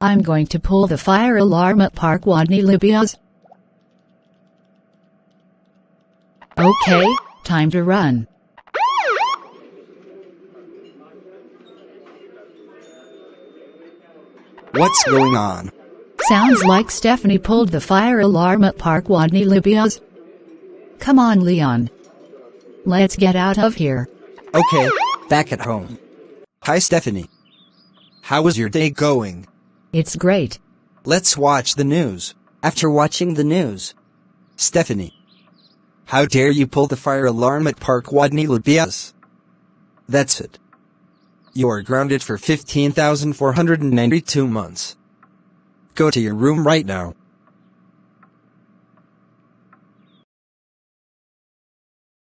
I'm going to pull the fire alarm at Park Wodny Libiąż. Okay, time to run. What's going on? Sounds like Stephanie pulled the fire alarm at Park Wodny Libiąż. Come on, Leon. Let's get out of here. Okay, back at home. Hi, Stephanie. How was your day going? It's great. Let's watch the news. After watching the news, Stephanie, how dare you pull the fire alarm at Park Wodny Libiąż? That's it. You are grounded for 15,492 months. Go to your room right now.